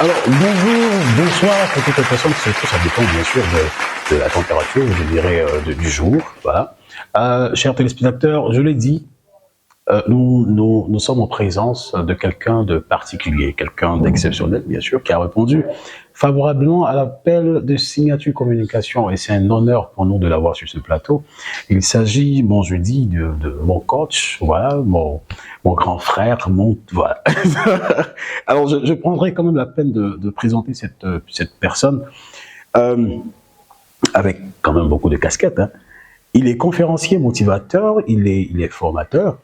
Alors, bonjour, bonsoir pour toutes les personnes qui sont ça dépend bien sûr de la température, je dirais du jour. Voilà. Chers téléspectateurs, je l'ai dit, nous sommes en présence de quelqu'un de particulier, quelqu'un d'exceptionnel, bien sûr, qui a répondu favorablement à l'appel de Signature Communication, et c'est un honneur pour nous de l'avoir sur ce plateau. Il s'agit, bon, je dis, de mon coach, voilà, mon grand frère, voilà. Alors, je prendrai quand même la peine de présenter cette personne avec quand même beaucoup de casquettes, hein. Il est conférencier motivateur, il est formateur,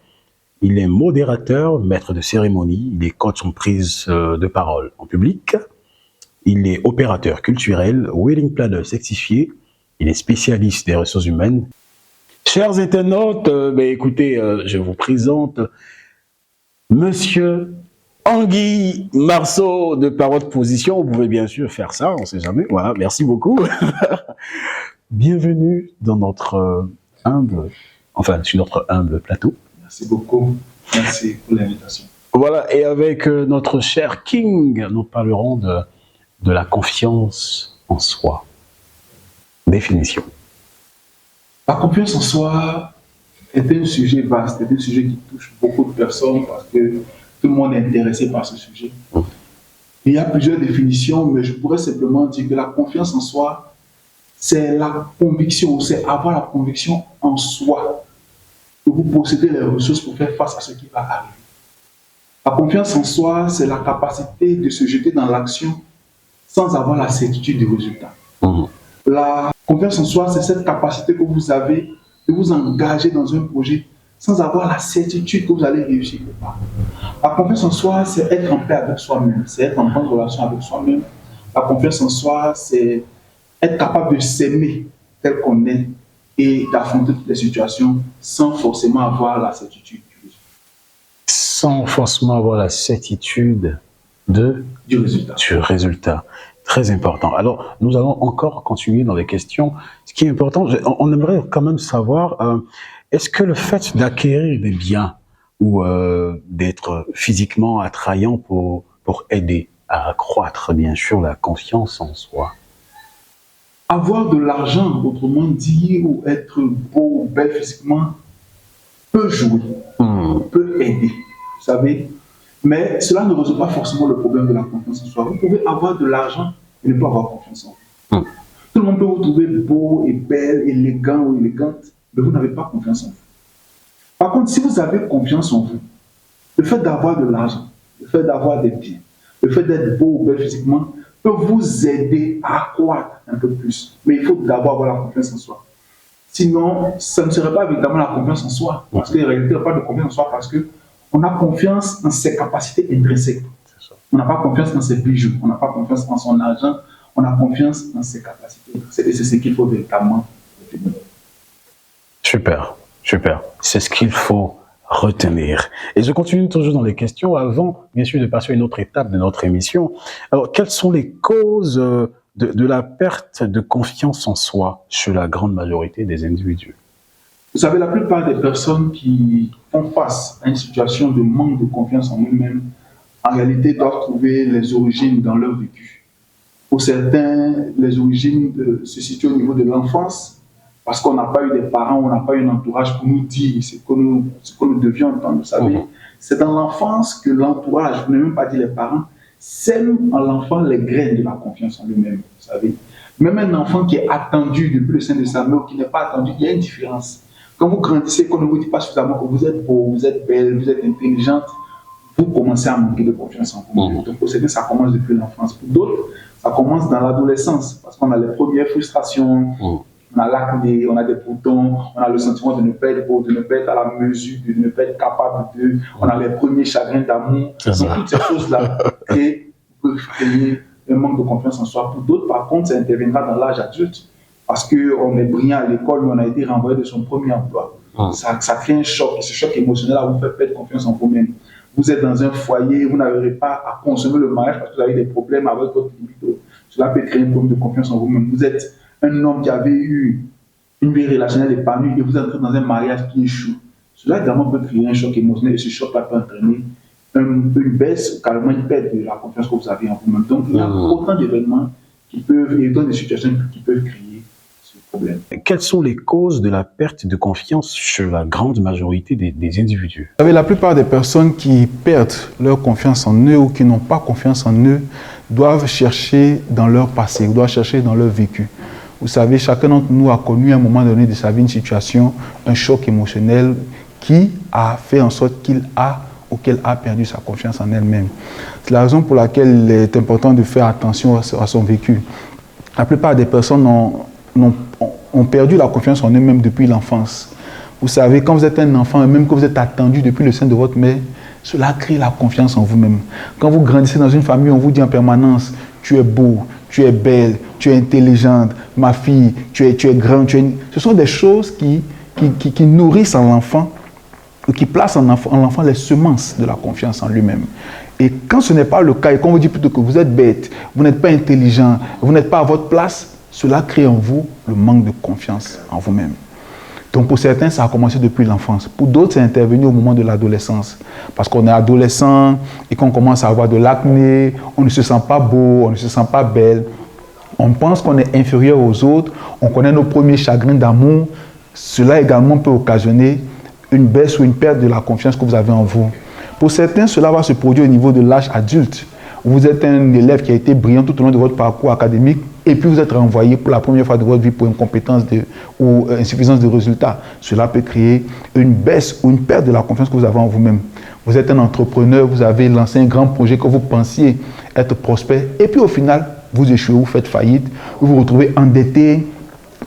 il est modérateur, maître de cérémonie, il est coach en prise de parole en public, il est opérateur culturel, wedding planner certifié, il est spécialiste des ressources humaines. Chers internautes, écoutez, je vous présente Monsieur Anguille Marceau de Par Votre Position. Vous pouvez bien sûr faire ça, on ne sait jamais. Voilà, merci beaucoup. Bienvenue dans notre sur notre humble plateau. Merci beaucoup. Merci pour l'invitation. Voilà, et avec notre cher King, nous parlerons de la confiance en soi. Définition. La confiance en soi est un sujet vaste, est un sujet qui touche beaucoup de personnes parce que tout le monde est intéressé par ce sujet. Il y a plusieurs définitions, mais je pourrais simplement dire que la confiance en soi, c'est la conviction, c'est avoir la conviction en soi que vous possédez les ressources pour faire face à ce qui va arriver. La confiance en soi, c'est la capacité de se jeter dans l'action sans avoir la certitude du résultat. La confiance en soi, c'est cette capacité que vous avez de vous engager dans un projet sans avoir la certitude que vous allez réussir quelque part. La confiance en soi, c'est être en paix avec soi-même, c'est être en bonne relation avec soi-même. La confiance en soi, c'est être capable de s'aimer tel qu'on est et d'affronter toutes les situations sans forcément avoir la certitude du résultat. Sans forcément avoir la certitude du résultat. Très important. Alors, nous allons encore continuer dans les questions. Ce qui est important, on aimerait quand même savoir, est-ce que le fait d'acquérir des biens ou d'être physiquement attrayant pour aider à accroître, bien sûr, la confiance en soi? Avoir de l'argent, autrement dit, ou être beau ou belle physiquement, peut jouer, peut aider, vous savez. Mais cela ne résout pas forcément le problème de la confiance en soi. Vous pouvez avoir de l'argent et ne pas avoir confiance en vous. Tout le monde peut vous trouver beau et belle, élégant ou élégante, mais vous n'avez pas confiance en vous. Par contre, si vous avez confiance en vous, le fait d'avoir de l'argent, le fait d'avoir des biens, le fait d'être beau ou belle physiquement, peut vous aider à accroître un peu plus. Mais il faut d'abord avoir la confiance en soi. Sinon, ça ne serait pas évidemment la confiance en soi. Parce qu'en réalité, il n'y a pas de confiance en soi parce qu'on a confiance en ses capacités intrinsèques. On n'a pas confiance en ses bijoux, on n'a pas confiance en son argent, on a confiance en ses capacités. Et c'est ce qu'il faut véritablement retenir. Super, super. C'est ce qu'il faut retenir. Et je continue toujours dans les questions avant, bien sûr, de passer à une autre étape de notre émission. Alors, quelles sont les causes de la perte de confiance en soi chez la grande majorité des individus? Vous savez, la plupart des personnes qui font face à une situation de manque de confiance en eux-mêmes, en réalité, doivent trouver les origines dans leur vécu. Pour certains, les origines se situent au niveau de l'enfance, parce qu'on n'a pas eu des parents, on n'a pas eu un entourage pour nous dire ce que nous devions entendre. Vous savez, c'est dans l'enfance que l'entourage, je ne veux même pas dire les parents, sème en l'enfant les graines de la confiance en lui-même. Vous savez, même un enfant qui est attendu depuis le sein de sa mère ou qui n'est pas attendu, il y a une différence. Quand vous grandissez, qu'on ne vous dit pas suffisamment que vous êtes beau, vous êtes belle, vous êtes intelligente, vous commencez à manquer de confiance en vous. Donc pour certains, ça commence depuis l'enfance. Pour d'autres, ça commence dans l'adolescence, parce qu'on a les premières frustrations, on a l'acné, on a des boutons, on a le sentiment de ne pas être beau, de ne pas être à la mesure, de ne pas être capable de, on a les premiers chagrins d'amour. Donc toutes ces choses-là peuvent créer un manque de confiance en soi. Pour d'autres, par contre, ça interviendra dans l'âge adulte, parce qu'on est brillant à l'école, mais on a été renvoyé de son premier emploi. Ça crée un choc, et ce choc émotionnel vous fait perdre confiance en vous-même. Vous êtes dans un foyer, vous n'arriverez pas à consommer le mariage parce que vous avez des problèmes avec votre libido. Cela peut créer un problème de confiance en vous-même. Vous êtes un homme qui avait eu une vie relationnelle épanouie et vous entrez dans un mariage qui échoue. Cela également peut créer un choc émotionnel et ce choc peut entraîner une baisse, carrément une perte de la confiance que vous avez en vous-même. Donc, il y a autant d'événements qui peuvent, et autant de situations qui peuvent créer ce problème. Quelles sont les causes de la perte de confiance chez la grande majorité des individus? Vous savez, la plupart des personnes qui perdent leur confiance en eux ou qui n'ont pas confiance en eux doivent chercher dans leur passé, doivent chercher dans leur vécu. Vous savez, chacun d'entre nous a connu à un moment donné de sa vie une situation, un choc émotionnel qui a fait en sorte qu'il a ou qu'elle a perdu sa confiance en elle-même. C'est la raison pour laquelle il est important de faire attention à son vécu. La plupart des personnes ont perdu la confiance en eux-mêmes depuis l'enfance. Vous savez, quand vous êtes un enfant, même que vous êtes attendu depuis le sein de votre mère, cela crée la confiance en vous-même. Quand vous grandissez dans une famille, on vous dit en permanence, tu es beau, tu es belle, tu es intelligente, ma fille, tu es grand. Ce sont des choses qui nourrissent en l'enfant, qui placent en l'enfant les semences de la confiance en lui-même. Et quand ce n'est pas le cas, et qu'on vous dit plutôt que vous êtes bête, vous n'êtes pas intelligent, vous n'êtes pas à votre place, cela crée en vous le manque de confiance en vous-même. Donc pour certains, ça a commencé depuis l'enfance. Pour d'autres, c'est intervenu au moment de l'adolescence. Parce qu'on est adolescent et qu'on commence à avoir de l'acné, on ne se sent pas beau, on ne se sent pas belle. On pense qu'on est inférieur aux autres, on connaît nos premiers chagrins d'amour. Cela également peut occasionner une baisse ou une perte de la confiance que vous avez en vous. Pour certains, cela va se produire au niveau de l'âge adulte. Vous êtes un élève qui a été brillant tout au long de votre parcours académique et puis vous êtes renvoyé pour la première fois de votre vie pour incompétence ou insuffisance de résultats. Cela peut créer une baisse ou une perte de la confiance que vous avez en vous-même. Vous êtes un entrepreneur, vous avez lancé un grand projet que vous pensiez être prospère et puis au final, vous échouez, vous faites faillite, vous vous retrouvez endetté.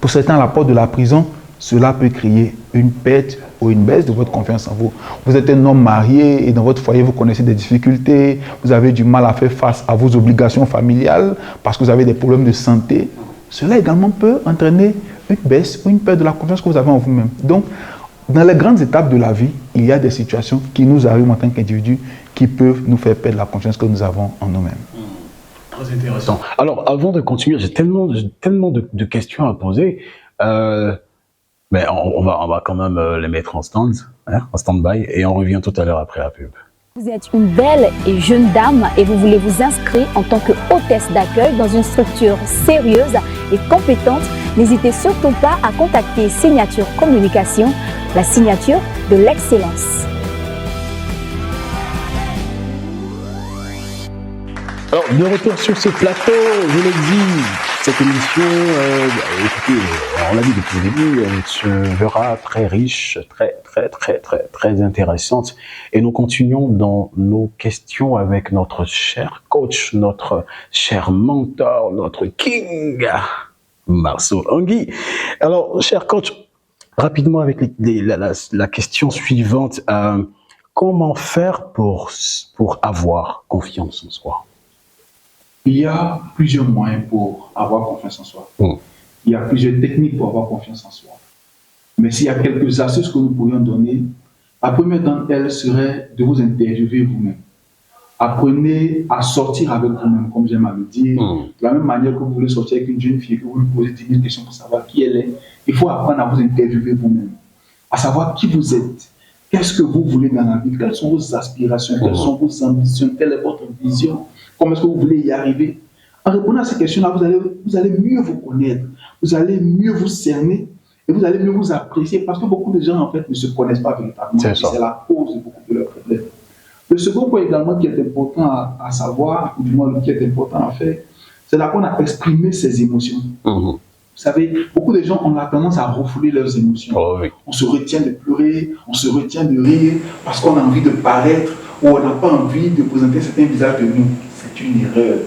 Pour certains, à la porte de la prison, cela peut créer une perte ou une baisse de votre confiance en vous. Vous êtes un homme marié et dans votre foyer, vous connaissez des difficultés, vous avez du mal à faire face à vos obligations familiales parce que vous avez des problèmes de santé. Cela également peut entraîner une baisse ou une perte de la confiance que vous avez en vous-même. Donc, dans les grandes étapes de la vie, il y a des situations qui nous arrivent en tant qu'individus qui peuvent nous faire perdre la confiance que nous avons en nous-mêmes. Très intéressant. Alors, avant de continuer, j'ai tellement de questions à poser. Mais on va quand même les mettre en stand-by, et on revient tout à l'heure après la pub. Vous êtes une belle et jeune dame et vous voulez vous inscrire en tant que hôtesse d'accueil dans une structure sérieuse et compétente, n'hésitez surtout pas à contacter Signature Communication, la signature de l'excellence. Alors, de retour sur ce plateau, je l'ai dit, cette émission, écoutez, on l'a dit depuis le début, elle se verra très riche, très intéressante. Et nous continuons dans nos questions avec notre cher coach, notre cher mentor, notre king, Marceau Anguy. Alors, cher coach, rapidement avec la question suivante, comment faire pour avoir confiance en soi? Il y a plusieurs moyens pour avoir confiance en soi. Il y a plusieurs techniques pour avoir confiance en soi. Mais s'il y a quelques astuces que nous pourrions donner, la première d'entre elles serait de vous interviewer vous-même. Apprenez à sortir avec vous-même, comme j'aime à le dire. De la même manière que vous voulez sortir avec une jeune fille, que vous lui posez 10 000 questions pour savoir qui elle est, il faut apprendre à vous interviewer vous-même, à savoir qui vous êtes, qu'est-ce que vous voulez dans la vie, quelles sont vos aspirations, quelles sont vos ambitions, quelle est votre vision. Comment est-ce que vous voulez y arriver? En répondant à ces questions-là, vous allez mieux vous connaître, vous allez mieux vous cerner et vous allez mieux vous apprécier parce que beaucoup de gens, en fait, ne se connaissent pas véritablement. C'est la cause de beaucoup de leurs problèmes. Le second point également qui est important à savoir, ou du moins qui est important à faire, c'est d'apprendre à exprimer ses émotions. Vous savez, beaucoup de gens ont la tendance à refouler leurs émotions. On se retient de pleurer, on se retient de rire parce qu'on a envie de paraître ou on n'a pas envie de présenter certains visages de nous. C'est une erreur.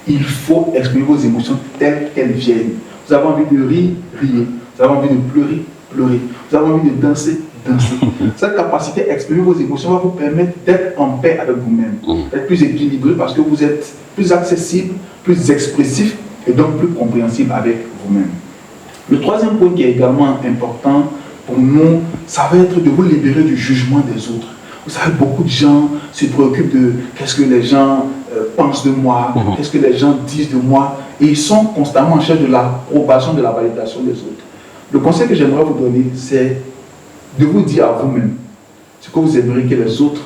Il faut exprimer vos émotions telles qu'elles viennent. Vous avez envie de rire, riez. Vous avez envie de pleurer, pleurez. Vous avez envie de danser, dansez. Cette capacité à exprimer vos émotions va vous permettre d'être en paix avec vous-même, d'être plus équilibré parce que vous êtes plus accessible, plus expressif et donc plus compréhensible avec vous-même. Le troisième point qui est également important pour nous, ça va être de vous libérer du jugement des autres. Vous savez, beaucoup de gens se préoccupent de qu'est-ce que les gens pensent de moi, qu'est-ce que les gens disent de moi, et ils sont constamment en recherche de l'approbation, de la validation des autres. Le conseil que j'aimerais vous donner, c'est de vous dire à vous-même ce que vous aimeriez que les autres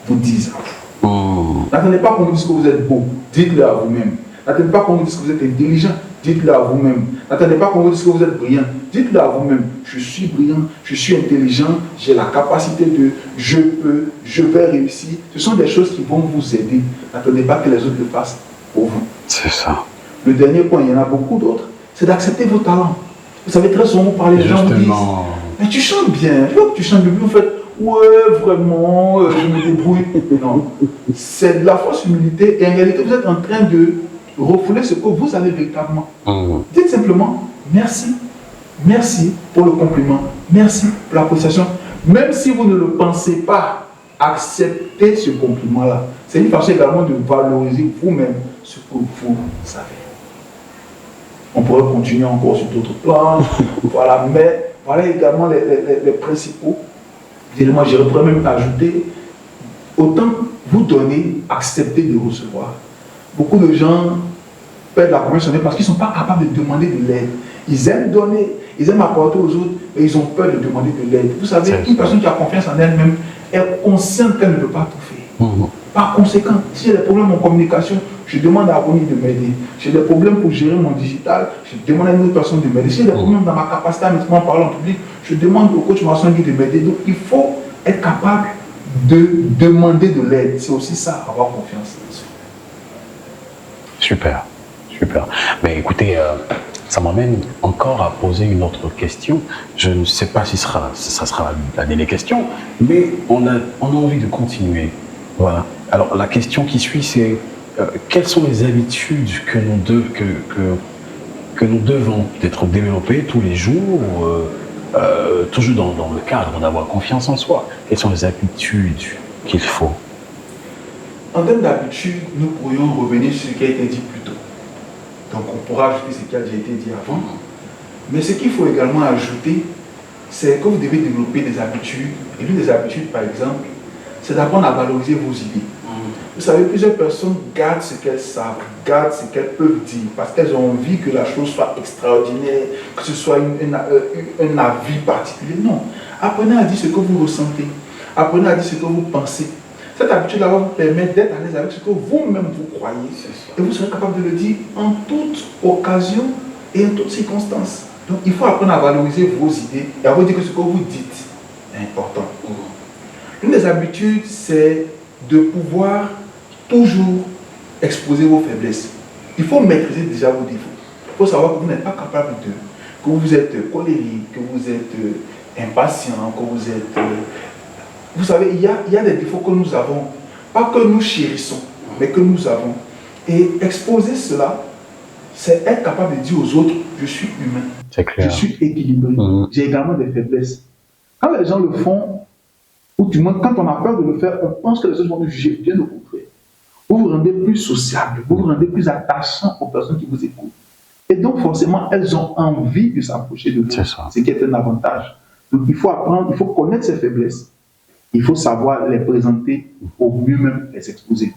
vous disent à vous. N'attendez pas qu'on vous dise que vous êtes beau, dites-le à vous-même. N'attendez pas qu'on vous dise que vous êtes intelligent, dites-le à vous-même. N'attendez pas qu'on vous dise que vous êtes brillant, dites-le à vous-même. Je suis brillant, je suis intelligent, j'ai la capacité de, je peux, je vais réussir. Ce sont des choses qui vont vous aider. N'attendez pas que les autres le fassent pour vous. C'est ça. Le dernier point, il y en a beaucoup d'autres, c'est d'accepter vos talents. Vous savez, très souvent, vous parlez, les gens vous disent, mais tu chantes bien, je vois que tu chantes bien, vous faites, ouais, vraiment, je me débrouille. Non, c'est de la fausse humilité et en réalité, vous êtes en train de refouler ce que vous avez véritablement. Dites simplement, merci, merci pour le compliment, merci pour l'appréciation. Même si vous ne le pensez pas, acceptez ce compliment-là. C'est une façon également de valoriser vous-même ce que vous savez. On pourrait continuer encore sur d'autres plans, voilà, mais voilà également les principaux éléments. Je pourrais même ajouter, autant vous donner, accepter de recevoir. Beaucoup de gens perdent la confiance en eux parce qu'ils ne sont pas capables de demander de l'aide. Ils aiment donner, ils aiment apporter aux autres, mais ils ont peur de demander de l'aide. Vous savez, une personne qui a confiance en elle-même est consciente qu'elle ne peut pas tout faire. Par conséquent, si j'ai des problèmes en communication, je demande à Ronnie de m'aider. J'ai des problèmes pour gérer mon digital, je demande à une autre personne de m'aider. Si j'ai des problèmes dans ma capacité à m'exprimer en parlant en public, je demande au coach Massangui de m'aider. Donc il faut être capable de demander de l'aide. C'est aussi ça, avoir confiance en soi. Super, super. Mais écoutez, ça m'amène encore à poser une autre question. Je ne sais pas si ça sera la dernière question, mais on a envie de continuer. Voilà. Alors la question qui suit, c'est quelles sont les habitudes que nous devons peut-être développer tous les jours, toujours dans le cadre d'avoir confiance en soi. Quelles sont les habitudes qu'il faut? En termes d'habitude, nous pourrions revenir sur ce qui a été dit plus tôt. Donc on pourra ajouter ce qui a déjà été dit avant. Mais ce qu'il faut également ajouter, c'est que vous devez développer des habitudes. Et l'une des habitudes, par exemple, c'est d'apprendre à valoriser vos idées. Vous savez, plusieurs personnes gardent ce qu'elles savent, gardent ce qu'elles peuvent dire, parce qu'elles ont envie que la chose soit extraordinaire, que ce soit un avis particulier. Non. Apprenez à dire ce que vous ressentez. Apprenez à dire ce que vous pensez. Cette habitude-là va vous permettre d'être à l'aise avec ce que vous-même vous croyez. Et vous serez capable de le dire en toute occasion et en toutes circonstances. Donc il faut apprendre à valoriser vos idées et à vous dire que ce que vous dites est important. L'une des habitudes, c'est de pouvoir toujours exposer vos faiblesses. Il faut maîtriser déjà vos défauts. Il faut savoir que vous n'êtes pas capable de, que vous êtes colérique, que vous êtes impatient, que vous êtes... Vous savez, il y a des défauts que nous avons, pas que nous chérissons, mais que nous avons. Et exposer cela, c'est être capable de dire aux autres, je suis humain, C'est clair. je suis équilibré, j'ai également des faiblesses. Quand les gens le font, ou du moins quand on a peur de le faire, on pense que les autres vont nous juger, bien au contraire. Vous vous rendez plus sociable, vous vous rendez plus attachant aux personnes qui vous écoutent. Et donc forcément, elles ont envie de s'approcher de vous, ce qui est un avantage. Donc il faut apprendre, il faut connaître ses faiblesses. Il faut savoir les présenter au mieux même les exposer.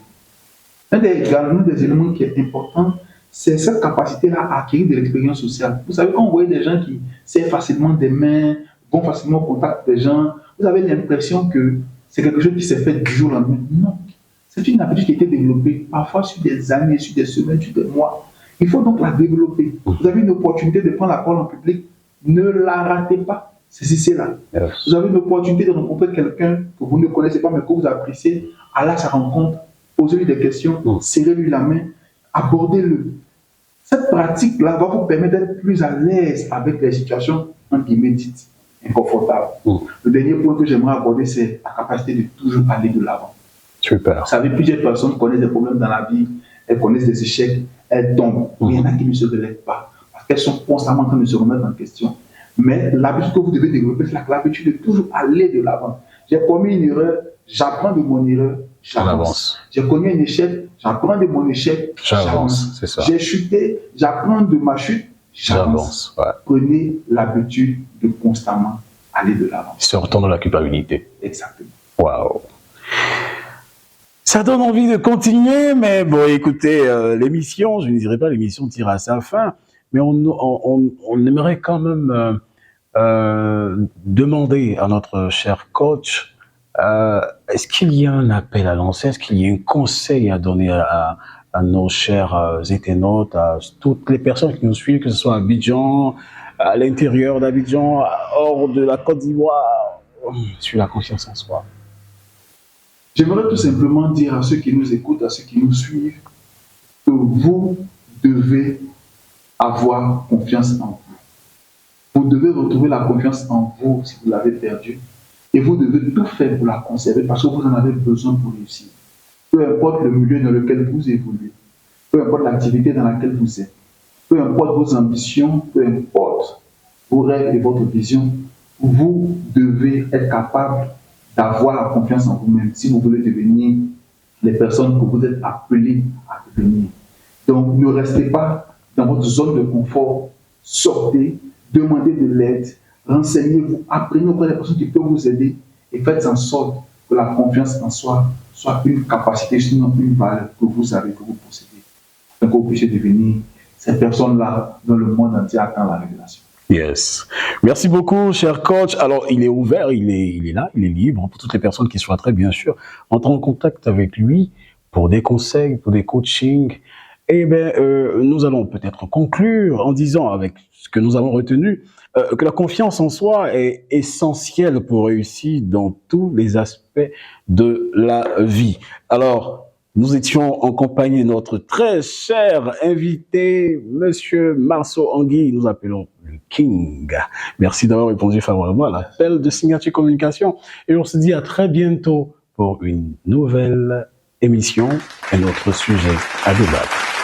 Un des éléments qui est important, c'est cette capacité-là à acquérir de l'expérience sociale. Vous savez, quand vous voyez des gens qui serrent facilement des mains, vont facilement au contact des gens, vous avez l'impression que c'est quelque chose qui s'est fait du jour au lendemain. Non. C'est une habitude qui a été développée parfois sur des années, sur des semaines, sur des mois. Il faut donc la développer. Vous avez une opportunité de prendre la parole en public, ne la ratez pas. C'est là. Yes. Vous avez une opportunité de rencontrer quelqu'un que vous ne connaissez pas mais que vous appréciez, allez à sa rencontre, posez-lui des questions, serrez-lui la main, abordez-le. Cette pratique-là va vous permettre d'être plus à l'aise avec les situations entre guillemets dites inconfortables. Le dernier point que j'aimerais aborder, c'est la capacité de toujours aller de l'avant. Super. Vous savez, plusieurs personnes connaissent des problèmes dans la vie, elles connaissent des échecs, elles tombent. Mais il y en a qui ne se relèvent pas parce qu'elles sont constamment en train de se remettre en question. Mais l'habitude que vous devez développer, c'est l'habitude de toujours aller de l'avant. J'ai commis une erreur, j'apprends de mon erreur, j'avance. J'ai connu un échec, j'apprends de mon échec, j'avance. C'est ça. J'ai chuté, j'apprends de ma chute, j'avance. Ouais. Prenez l'habitude de constamment aller de l'avant. Sortons de la culpabilité. Exactement. Waouh. Ça donne envie de continuer, mais bon, écoutez, l'émission, je ne dirais pas l'émission tire à sa fin, mais on aimerait quand même demander à notre cher coach Est-ce qu'il y a un appel à lancer? Est-ce qu'il y a un conseil à donner à nos chers internautes, à toutes les personnes qui nous suivent, que ce soit à Abidjan, à l'intérieur d'Abidjan, hors de la Côte d'Ivoire, sur la confiance en soi? J'aimerais tout simplement dire à ceux qui nous écoutent, à ceux qui nous suivent, que vous devez avoir confiance en vous. Vous devez retrouver la confiance en vous si vous l'avez perdue. Et vous devez tout faire pour la conserver parce que vous en avez besoin pour réussir. Peu importe le milieu dans lequel vous évoluez, peu importe l'activité dans laquelle vous êtes, peu importe vos ambitions, peu importe vos rêves et votre vision, vous devez être capable d'avoir la confiance en vous-même si vous voulez devenir les personnes que vous êtes appelés à devenir. Donc, ne restez pas dans votre zone de confort, sortez, demandez de l'aide, renseignez-vous, apprenez auprès des personnes qui peuvent vous aider et faites en sorte que la confiance en soi soit une capacité, sinon une valeur que vous avez, que vous possédez. Donc, vous puissiez devenir ces personnes-là dont le monde entier attend la révélation. Yes. Merci beaucoup, cher coach. Alors, il est ouvert, il est là, il est libre pour toutes les personnes qui souhaiteraient, bien sûr, entrer en contact avec lui pour des conseils, pour des coachings. Eh bien, nous allons peut-être conclure en disant, avec ce que nous avons retenu, que la confiance en soi est essentielle pour réussir dans tous les aspects de la vie. Alors, nous étions en compagnie de notre très cher invité, Monsieur Marceau Anguille, nous appelons le King. Merci d'avoir répondu favorablement à l'appel de Signature Communication. Et on se dit à très bientôt pour une nouvelle émission et notre sujet à débattre.